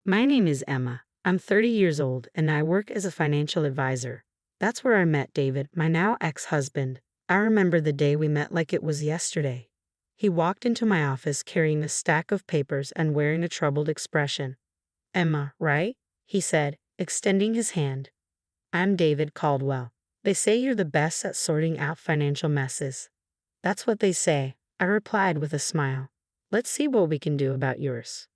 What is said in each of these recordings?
My name is Emma. I'm 30 years old and I work as a financial advisor. That's where I met David, my now ex-husband. I remember the day we met like it was yesterday. He walked into my office carrying a stack of papers and wearing a troubled expression. Emma, right? He said, extending his hand. I'm David Caldwell. They say you're the best at sorting out financial messes. That's what they say, I replied with a smile. Let's see what we can do about yours.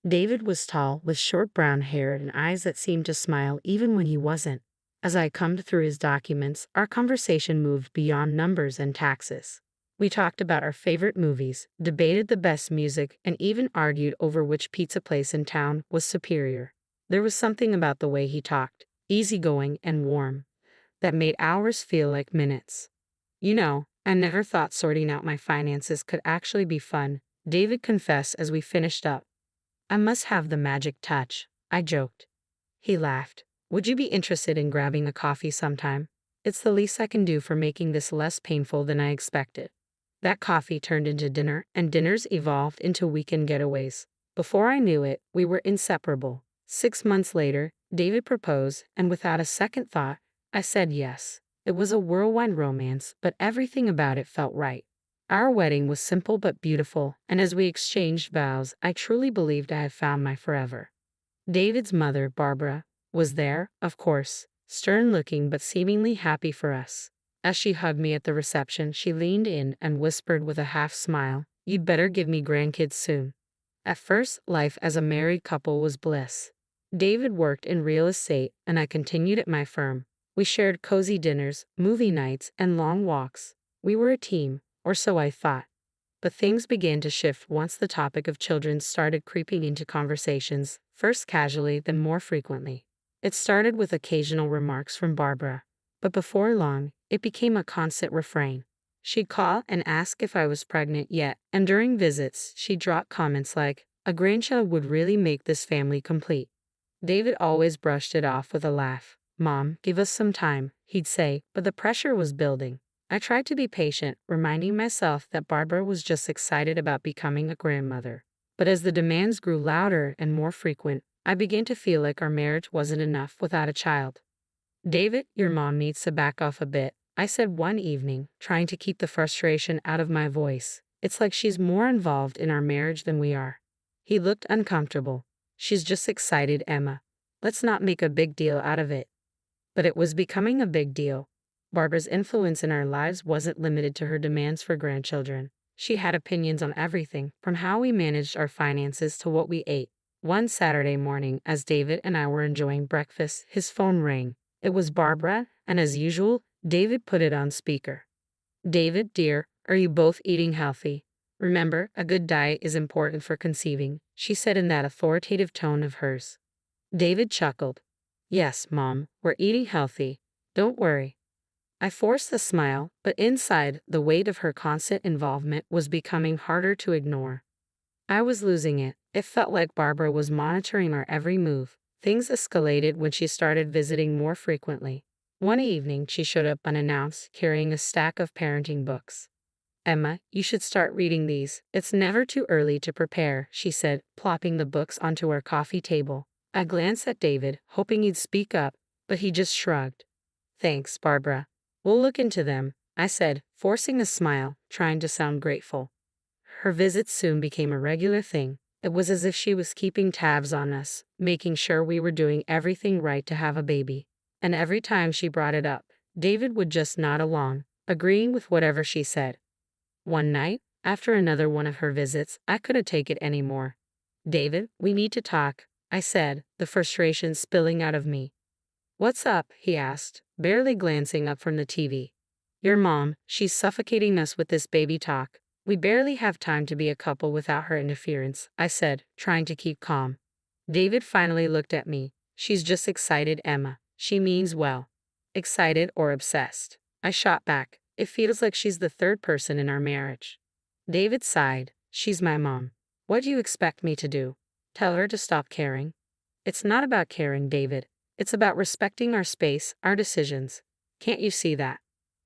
David was tall, with short brown hair and eyes that seemed to smile even when he wasn't. As I combed through his documents, our conversation moved beyond numbers and taxes. We talked about our favorite movies, debated the best music, and even argued over which pizza place in town was superior. There was something about the way he talked, easygoing and warm, that made hours feel like minutes. I never thought sorting out my finances could actually be fun, David confessed as we finished up. I must have the magic touch, I joked. He laughed. Would you be interested in grabbing a coffee sometime? It's the least I can do for making this less painful than I expected. That coffee turned into dinner, and dinners evolved into weekend getaways. Before I knew it, we were inseparable. 6 months later, David proposed, and without a second thought, I said yes. It was a whirlwind romance, but everything about it felt right. Our wedding was simple but beautiful, and as we exchanged vows, I truly believed I had found my forever. David's mother, Barbara, was there, of course, stern-looking but seemingly happy for us. As she hugged me at the reception, she leaned in and whispered with a half-smile, "You'd better give me grandkids soon." At first, life as a married couple was bliss. David worked in real estate, and I continued at my firm. We shared cozy dinners, movie nights, and long walks. We were a team, or so I thought. But things began to shift once the topic of children started creeping into conversations, first casually, then more frequently. It started with occasional remarks from Barbara, but before long, it became a constant refrain. She'd call and ask if I was pregnant yet, and during visits, she'd drop comments like, "A grandchild would really make this family complete." David always brushed it off with a laugh. "Mom, give us some time," he'd say, but the pressure was building. I tried to be patient, reminding myself that Barbara was just excited about becoming a grandmother. But as the demands grew louder and more frequent, I began to feel like our marriage wasn't enough without a child. "David, your mom needs to back off a bit," I said one evening, trying to keep the frustration out of my voice. "It's like she's more involved in our marriage than we are." He looked uncomfortable. "She's just excited, Emma. Let's not make a big deal out of it." But it was becoming a big deal. Barbara's influence in our lives wasn't limited to her demands for grandchildren. She had opinions on everything, from how we managed our finances to what we ate. One Saturday morning, as David and I were enjoying breakfast, his phone rang. It was Barbara, and as usual, David put it on speaker. "David, dear, are you both eating healthy? Remember, a good diet is important for conceiving," she said in that authoritative tone of hers. David chuckled. "Yes, Mom, we're eating healthy. Don't worry." I forced a smile, but inside, the weight of her constant involvement was becoming harder to ignore. I was losing it. It felt like Barbara was monitoring our every move. Things escalated when she started visiting more frequently. One evening, she showed up unannounced, carrying a stack of parenting books. "Emma, you should start reading these. It's never too early to prepare," she said, plopping the books onto our coffee table. I glanced at David, hoping he'd speak up, but he just shrugged. "Thanks, Barbara. We'll look into them," I said, forcing a smile, trying to sound grateful. Her visits soon became a regular thing. It was as if she was keeping tabs on us, making sure we were doing everything right to have a baby. And every time she brought it up, David would just nod along, agreeing with whatever she said. One night, after another one of her visits, I couldn't take it anymore. "David, we need to talk," I said, the frustration spilling out of me. "What's up?" he asked, barely glancing up from the TV. "Your mom, she's suffocating us with this baby talk. We barely have time to be a couple without her interference," I said, trying to keep calm. David finally looked at me. "She's just excited, Emma. She means well." "Excited or obsessed?" I shot back. "It feels like she's the third person in our marriage." David sighed. "She's my mom. What do you expect me to do? Tell her to stop caring?" "It's not about caring, David. It's about respecting our space, our decisions. Can't you see that?"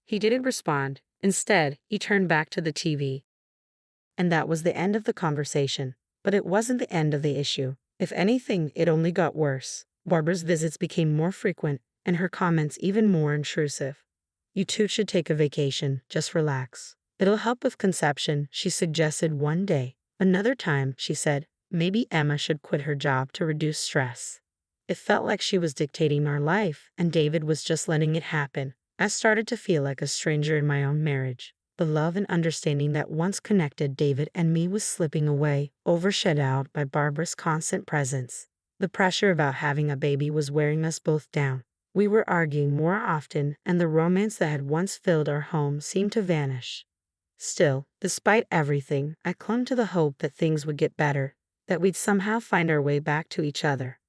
He didn't respond. Instead, he turned back to the TV. And that was the end of the conversation. But it wasn't the end of the issue. If anything, it only got worse. Barbara's visits became more frequent, and her comments even more intrusive. You two should take a vacation, just relax. It'll help with conception, she suggested one day. Another time, she said, maybe Emma should quit her job to reduce stress. It felt like she was dictating our life, and David was just letting it happen. I started to feel like a stranger in my own marriage. The love and understanding that once connected David and me was slipping away, overshadowed by Barbara's constant presence. The pressure about having a baby was wearing us both down. We were arguing more often, and the romance that had once filled our home seemed to vanish. Still, despite everything, I clung to the hope that things would get better, that we'd somehow find our way back to each other.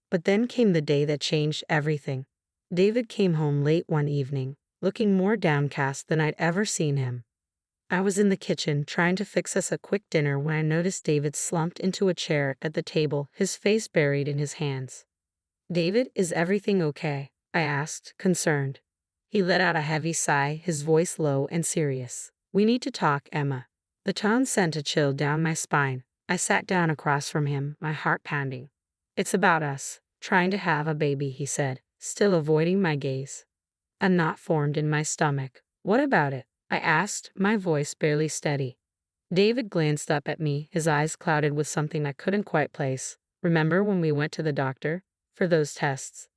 But then came the day that changed everything. David came home late one evening, looking more downcast than I'd ever seen him. I was in the kitchen trying to fix us a quick dinner when I noticed David slumped into a chair at the table, his face buried in his hands. "David, is everything okay?" I asked, concerned. He let out a heavy sigh, his voice low and serious. "We need to talk, Emma." The tone sent a chill down my spine. I sat down across from him, my heart pounding. "It's about us, trying to have a baby," he said, still avoiding my gaze. A knot formed in my stomach. "What about it?" I asked, my voice barely steady. David glanced up at me, his eyes clouded with something I couldn't quite place. "Remember when we went to the doctor for those tests?"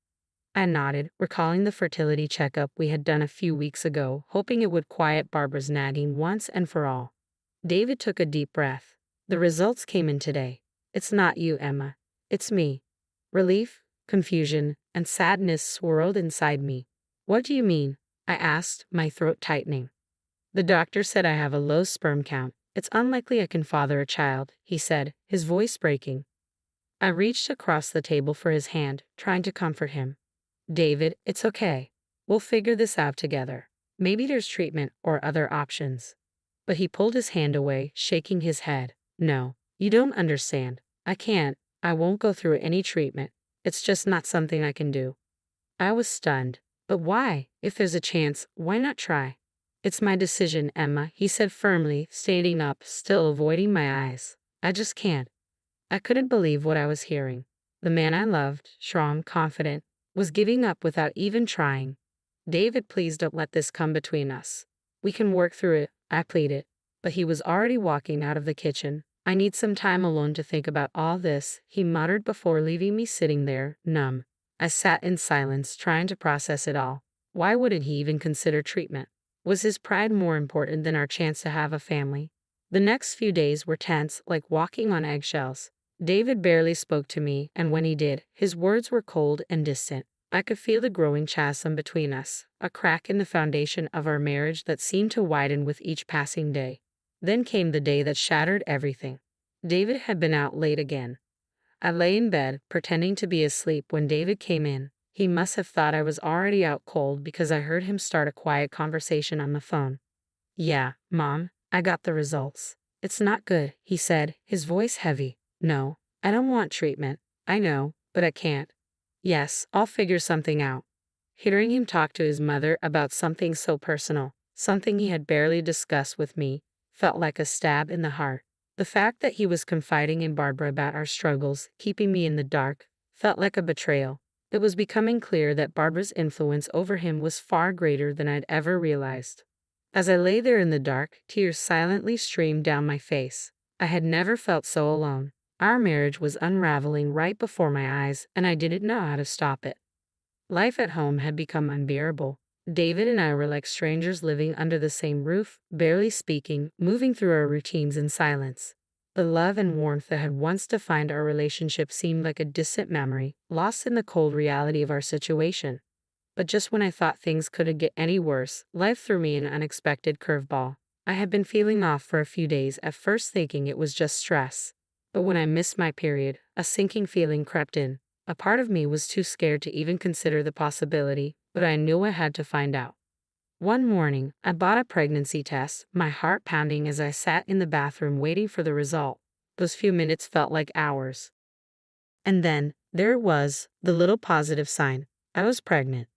I nodded, recalling the fertility checkup we had done a few weeks ago, hoping it would quiet Barbara's nagging once and for all. David took a deep breath. "The results came in today. It's not you, Emma. It's me." Relief, confusion, and sadness swirled inside me. "What do you mean?" I asked, my throat tightening. "The doctor said I have a low sperm count. It's unlikely I can father a child," he said, his voice breaking. I reached across the table for his hand, trying to comfort him. "David, it's okay. We'll figure this out together. Maybe there's treatment or other options." But he pulled his hand away, shaking his head. "No, you don't understand. I won't go through any treatment. It's just not something I can do." I was stunned. "But why? If there's a chance, why not try?" "It's my decision, Emma," he said firmly, standing up, still avoiding my eyes. "I just can't." I couldn't believe what I was hearing. The man I loved, strong, confident, was giving up without even trying. "David, please don't let this come between us. We can work through it," I pleaded. But he was already walking out of the kitchen. "I need some time alone to think about all this," he muttered before leaving me sitting there, numb. I sat in silence, trying to process it all. Why wouldn't he even consider treatment? Was his pride more important than our chance to have a family? The next few days were tense, like walking on eggshells. David barely spoke to me, and when he did, his words were cold and distant. I could feel the growing chasm between us, a crack in the foundation of our marriage that seemed to widen with each passing day. Then came the day that shattered everything. David had been out late again. I lay in bed, pretending to be asleep when David came in. He must have thought I was already out cold because I heard him start a quiet conversation on the phone. "Yeah, Mom, I got the results. It's not good," he said, his voice heavy. "No, I don't want treatment. I know, but I can't." "Yes, I'll figure something out." Hearing him talk to his mother about something so personal, something he had barely discussed with me, felt like a stab in the heart. The fact that he was confiding in Barbara about our struggles, keeping me in the dark, felt like a betrayal. It was becoming clear that Barbara's influence over him was far greater than I'd ever realized. As I lay there in the dark, tears silently streamed down my face. I had never felt so alone. Our marriage was unraveling right before my eyes, and I didn't know how to stop it. Life at home had become unbearable. David and I were like strangers living under the same roof, barely speaking, moving through our routines in silence. The love and warmth that had once defined our relationship seemed like a distant memory, lost in the cold reality of our situation. But just when I thought things couldn't get any worse, life threw me an unexpected curveball. I had been feeling off for a few days, at first thinking it was just stress. But when I missed my period, a sinking feeling crept in. A part of me was too scared to even consider the possibility, but I knew I had to find out. One morning, I bought a pregnancy test, my heart pounding as I sat in the bathroom waiting for the result. Those few minutes felt like hours. And then, there it was, the little positive sign. I was pregnant.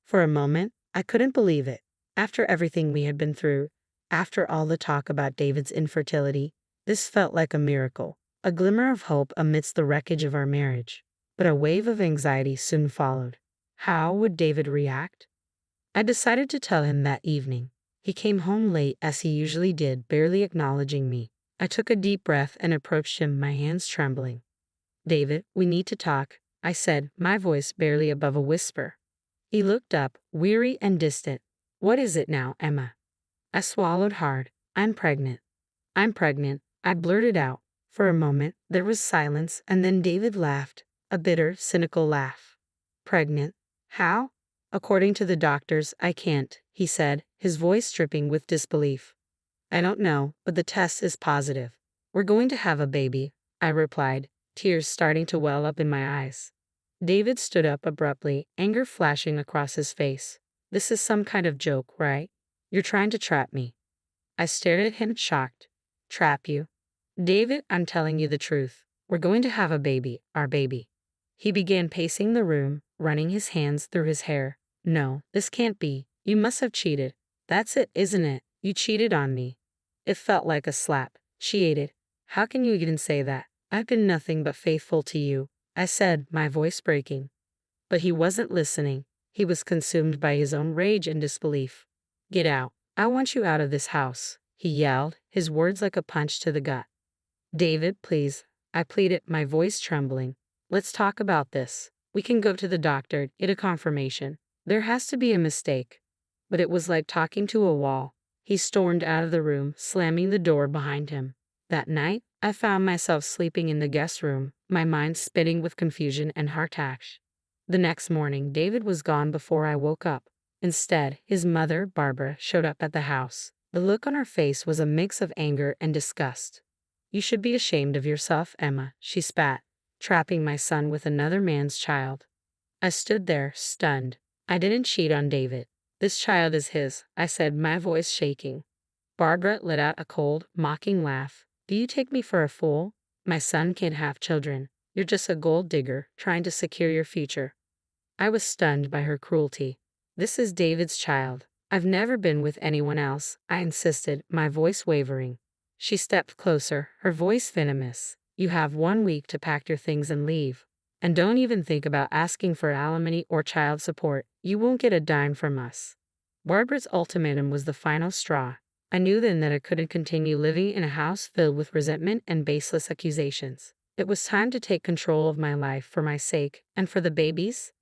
For a moment, I couldn't believe it. After everything we had been through, after all the talk about David's infertility, this felt like a miracle. a glimmer of hope amidst the wreckage of our marriage. But a wave of anxiety soon followed. How would David react? I decided to tell him that evening. He came home late as he usually did, barely acknowledging me. I took a deep breath and approached him, my hands trembling. "David, we need to talk," I said, my voice barely above a whisper. He looked up, weary and distant. "What is it now, Emma?" I swallowed hard. I'm pregnant." "I'm pregnant," I blurted out. For a moment, there was silence, and then David laughed, a bitter, cynical laugh. "Pregnant? How?" "According to the doctors, I can't," he said, his voice dripping with disbelief. "I don't know, but the test is positive. We're going to have a baby," I replied, tears starting to well up in my eyes. David stood up abruptly, anger flashing across his face. "This is some kind of joke, right? You're trying to trap me." I stared at him, shocked. "Trap you?" "David, I'm telling you the truth. We're going to have a baby, our baby." He began pacing the room, running his hands through his hair. "No, this can't be. You must have cheated. That's it, isn't it? You cheated on me." It felt like a slap. "Cheated? How can you even say that? I've been nothing but faithful to you," I said, my voice breaking. But he wasn't listening. He was consumed by his own rage and disbelief. "Get out. I want you out of this house," he yelled, his words like a punch to the gut. "David, please," I pleaded, my voice trembling. "Let's talk about this. We can go to the doctor, get a confirmation. There has to be a mistake." But it was like talking to a wall. He stormed out of the room, slamming the door behind him. That night, I found myself sleeping in the guest room, my mind spinning with confusion and heartache. The next morning, David was gone before I woke up. Instead, his mother, Barbara, showed up at the house. The look on her face was a mix of anger and disgust. "You should be ashamed of yourself, Emma," she spat, "trapping my son with another man's child." I stood there, stunned. "I didn't cheat on David. This child is his," I said, my voice shaking. Barbara let out a cold, mocking laugh. "Do you take me for a fool? My son can't have children. You're just a gold digger, trying to secure your future." I was stunned by her cruelty. "This is David's child. I've never been with anyone else," I insisted, my voice wavering. She stepped closer, her voice venomous. "You have 1 week to pack your things and leave. And don't even think about asking for alimony or child support. You won't get a dime from us." Barbara's ultimatum was the final straw. I knew then that I couldn't continue living in a house filled with resentment and baseless accusations. It was time to take control of my life for my sake and for the baby's.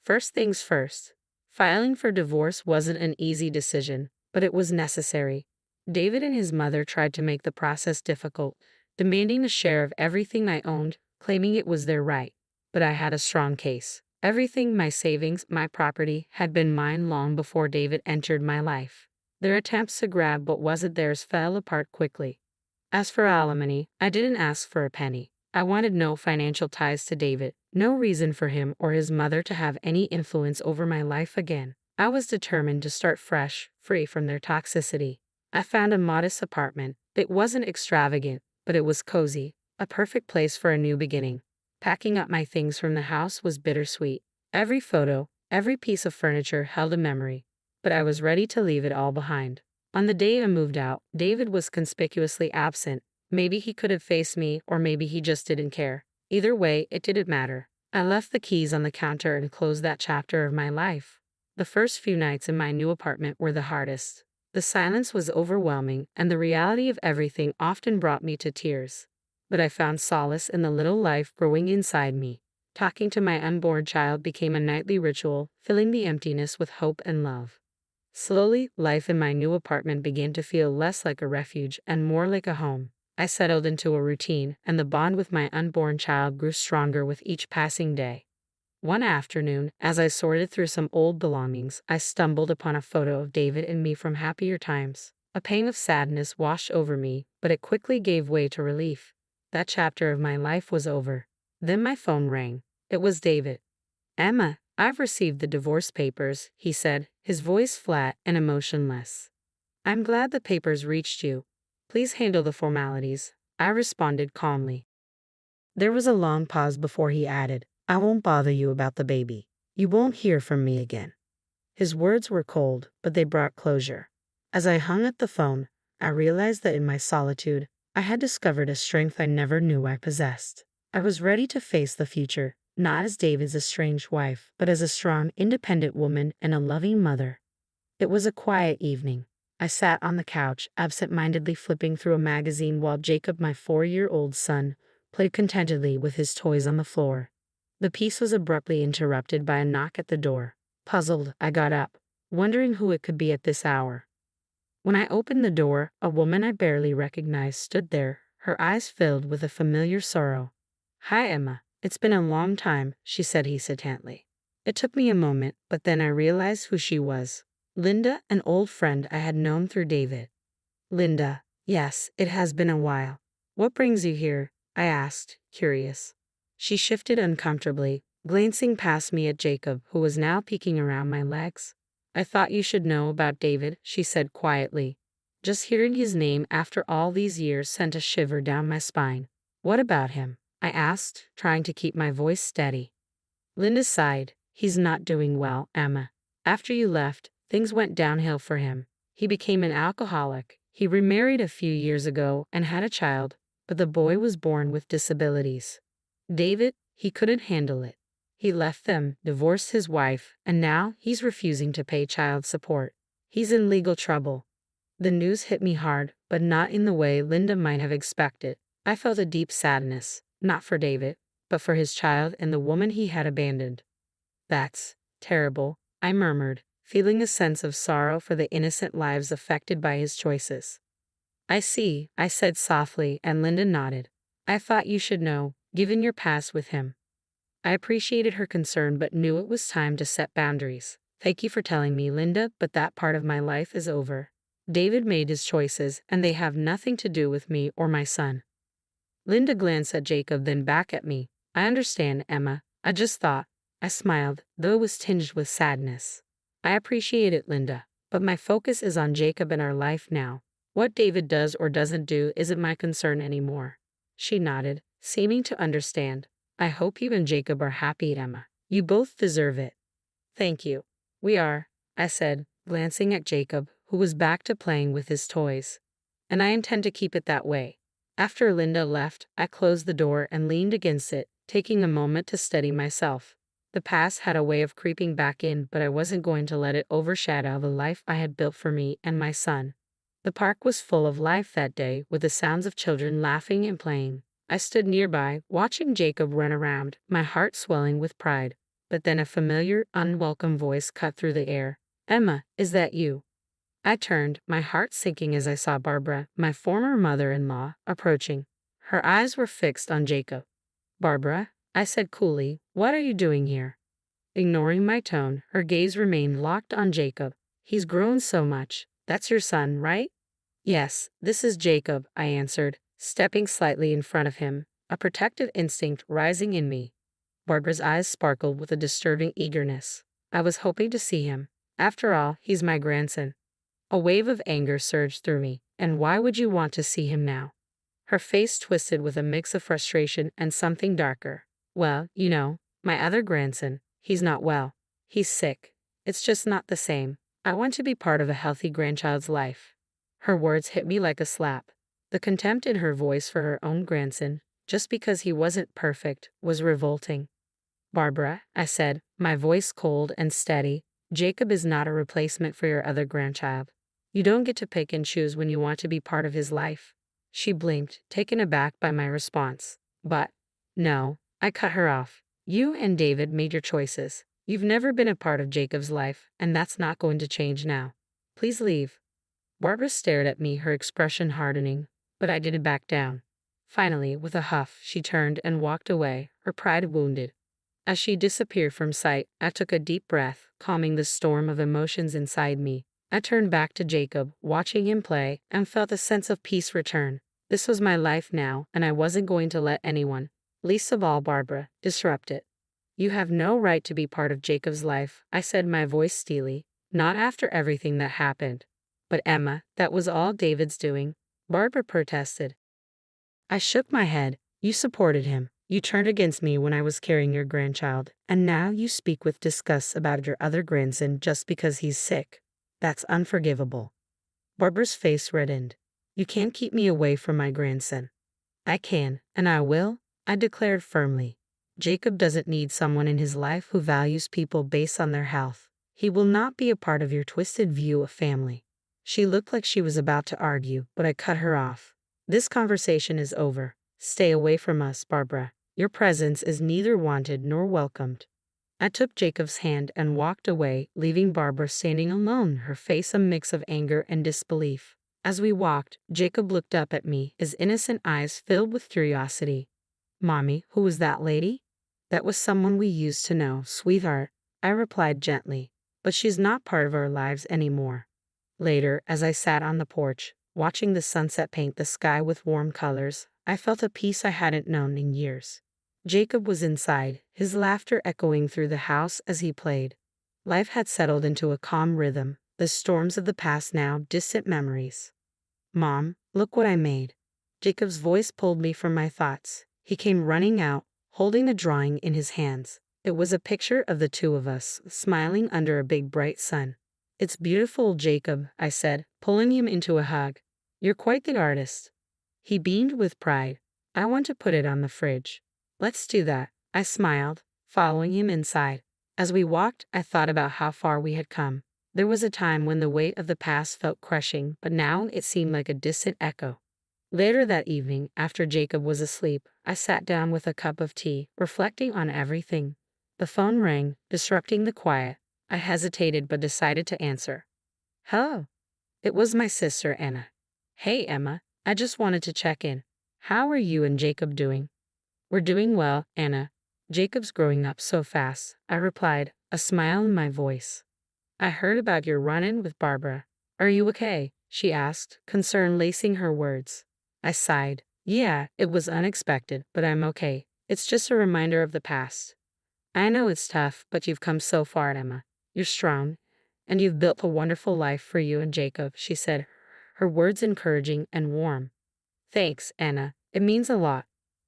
First things first. Filing for divorce wasn't an easy decision, but it was necessary. David and his mother tried to make the process difficult, demanding a share of everything I owned, claiming it was their right. But I had a strong case. Everything, my savings, my property, had been mine long before David entered my life. Their attempts to grab what wasn't theirs fell apart quickly. As for alimony, I didn't ask for a penny. I wanted no financial ties to David, no reason for him or his mother to have any influence over my life again. I was determined to start fresh, free from their toxicity. I found a modest apartment. It wasn't extravagant, but it was cozy, a perfect place for a new beginning. Packing up my things from the house was bittersweet. Every photo, every piece of furniture held a memory, but I was ready to leave it all behind. On the day I moved out, David was conspicuously absent. Maybe he could have faced me, or maybe he just didn't care. Either way, it didn't matter. I left the keys on the counter and closed that chapter of my life. The first few nights in my new apartment were the hardest. The silence was overwhelming, and the reality of everything often brought me to tears. But I found solace in the little life growing inside me. Talking to my unborn child became a nightly ritual, filling the emptiness with hope and love. Slowly, life in my new apartment began to feel less like a refuge and more like a home. I settled into a routine, and the bond with my unborn child grew stronger with each passing day. One afternoon, as I sorted through some old belongings, I stumbled upon a photo of David and me from happier times. A pang of sadness washed over me, but it quickly gave way to relief. That chapter of my life was over. Then my phone rang. It was David. "Emma, I've received the divorce papers," he said, his voice flat and emotionless. "I'm glad the papers reached you. Please handle the formalities," I responded calmly. There was a long pause before he added, "I won't bother you about the baby. You won't hear from me again." His words were cold, but they brought closure. As I hung up the phone, I realized that in my solitude, I had discovered a strength I never knew I possessed. I was ready to face the future, not as David's estranged wife, but as a strong, independent woman and a loving mother. It was a quiet evening. I sat on the couch, absent-mindedly flipping through a magazine while Jacob, my 4-year-old son, played contentedly with his toys on the floor. The peace was abruptly interrupted by a knock at the door. Puzzled, I got up, wondering who it could be at this hour. When I opened the door, a woman I barely recognized stood there, her eyes filled with a familiar sorrow. "Hi, Emma. It's been a long time," she said hesitantly. It took me a moment, but then I realized who she was. Linda, an old friend I had known through David. "Linda, yes, it has been a while. What brings you here?" I asked, curious. She shifted uncomfortably, glancing past me at Jacob, who was now peeking around my legs. "I thought you should know about David," she said quietly. Just hearing his name after all these years sent a shiver down my spine. "What about him?" I asked, trying to keep my voice steady. Linda sighed. "He's not doing well, Emma. After you left, things went downhill for him. He became an alcoholic. He remarried a few years ago and had a child, but the boy was born with disabilities. David, he couldn't handle it. He left them, divorced his wife, and now he's refusing to pay child support. He's in legal trouble." The news hit me hard, but not in the way Linda might have expected. I felt a deep sadness, not for David, but for his child and the woman he had abandoned. "That's terrible," I murmured, feeling a sense of sorrow for the innocent lives affected by his choices. "I see," I said softly, and Linda nodded. "I thought you should know, given your past with him." I appreciated her concern but knew it was time to set boundaries. "Thank you for telling me, Linda, but that part of my life is over. David made his choices, and they have nothing to do with me or my son." Linda glanced at Jacob, then back at me. "I understand, Emma. I just thought." I smiled, though it was tinged with sadness. "I appreciate it, Linda, but my focus is on Jacob and our life now. What David does or doesn't do isn't my concern anymore." She nodded, seeming to understand. "I hope you and Jacob are happy, Emma. You both deserve it." "Thank you. We are," I said, glancing at Jacob, who was back to playing with his toys. "And I intend to keep it that way." After Linda left, I closed the door and leaned against it, taking a moment to steady myself. The past had a way of creeping back in, but I wasn't going to let it overshadow the life I had built for me and my son. The park was full of life that day, with the sounds of children laughing and playing. I stood nearby, watching Jacob run around, my heart swelling with pride. But then a familiar, unwelcome voice cut through the air. "Emma, is that you?" I turned, my heart sinking as I saw Barbara, my former mother-in-law, approaching. Her eyes were fixed on Jacob. "Barbara," I said coolly, "what are you doing here?" Ignoring my tone, her gaze remained locked on Jacob. "He's grown so much. That's your son, right?" "Yes, this is Jacob," I answered, stepping slightly in front of him, a protective instinct rising in me. Barbara's eyes sparkled with a disturbing eagerness. "I was hoping to see him. After all, he's my grandson." A wave of anger surged through me. "And why would you want to see him now?" Her face twisted with a mix of frustration and something darker. "Well, you know, my other grandson, he's not well. He's sick. It's just not the same. I want to be part of a healthy grandchild's life." Her words hit me like a slap. The contempt in her voice for her own grandson, just because he wasn't perfect, was revolting. "Barbara," I said, my voice cold and steady, "Jacob is not a replacement for your other grandchild. You don't get to pick and choose when you want to be part of his life." She blinked, taken aback by my response. "But, no," I cut her off. "You and David made your choices. You've never been a part of Jacob's life, and that's not going to change now. Please leave." Barbara stared at me, her expression hardening, but I didn't back down. Finally, with a huff, she turned and walked away, her pride wounded. As she disappeared from sight, I took a deep breath, calming the storm of emotions inside me. I turned back to Jacob, watching him play, and felt a sense of peace return. This was my life now, and I wasn't going to let anyone, least of all Barbara, disrupt it. "You have no right to be part of Jacob's life," I said, my voice steely. "Not after everything that happened." "But Emma, that was all David's doing," Barbara protested. I shook my head. "You supported him. You turned against me when I was carrying your grandchild, and now you speak with disgust about your other grandson just because he's sick. That's unforgivable." Barbara's face reddened. You can't keep me away from my grandson. I can, and I will, I declared firmly. Jacob doesn't need someone in his life who values people based on their health. He will not be a part of your twisted view of family. She looked like she was about to argue, but I cut her off. This conversation is over. Stay away from us, Barbara. Your presence is neither wanted nor welcomed. I took Jacob's hand and walked away, leaving Barbara standing alone, her face a mix of anger and disbelief. As we walked, Jacob looked up at me, his innocent eyes filled with curiosity. Mommy, who was that lady? That was someone we used to know, sweetheart, I replied gently, but she's not part of our lives anymore. Later, as I sat on the porch, watching the sunset paint the sky with warm colors, I felt a peace I hadn't known in years. Jacob was inside, his laughter echoing through the house as he played. Life had settled into a calm rhythm, the storms of the past now distant memories. Mom, look what I made. Jacob's voice pulled me from my thoughts. He came running out, holding a drawing in his hands. It was a picture of the two of us, smiling under a big bright sun. It's beautiful, Jacob, I said, pulling him into a hug. You're quite the artist. He beamed with pride. I want to put it on the fridge. Let's do that, I smiled, following him inside. As we walked, I thought about how far we had come. There was a time when the weight of the past felt crushing, but now it seemed like a distant echo. Later that evening, after Jacob was asleep, I sat down with a cup of tea, reflecting on everything. The phone rang, disrupting the quiet. I hesitated but decided to answer. Hello. It was my sister, Anna. Hey, Emma. I just wanted to check in. How are you and Jacob doing? We're doing well, Anna. Jacob's growing up so fast, I replied, a smile in my voice. I heard about your run-in with Barbara. Are you okay? She asked, concern lacing her words. I sighed. Yeah, it was unexpected, but I'm okay. It's just a reminder of the past. I know it's tough, but you've come so far, Emma. You're strong, and you've built a wonderful life for you and Jacob, she said, her words encouraging and warm. Thanks, Anna. It means a lot.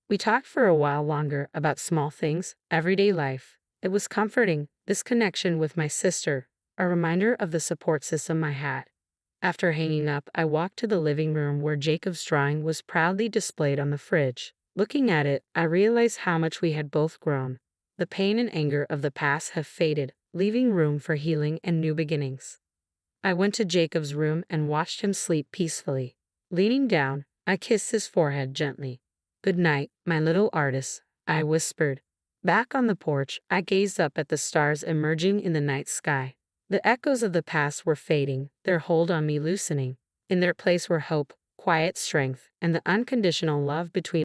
We talked for a while longer about small things, everyday life. It was comforting, this connection with my sister, a reminder of the support system I had. After hanging up, I walked to the living room where Jacob's drawing was proudly displayed on the fridge. Looking at it, I realized how much we had both grown. The pain and anger of the past have faded, leaving room for healing and new beginnings. I went to Jacob's room and watched him sleep peacefully. Leaning down, I kissed his forehead gently. Good night, my little artist, I whispered. Back on the porch, I gazed up at the stars emerging in the night sky. The echoes of the past were fading, their hold on me loosening. In their place were hope, quiet strength, and the unconditional love between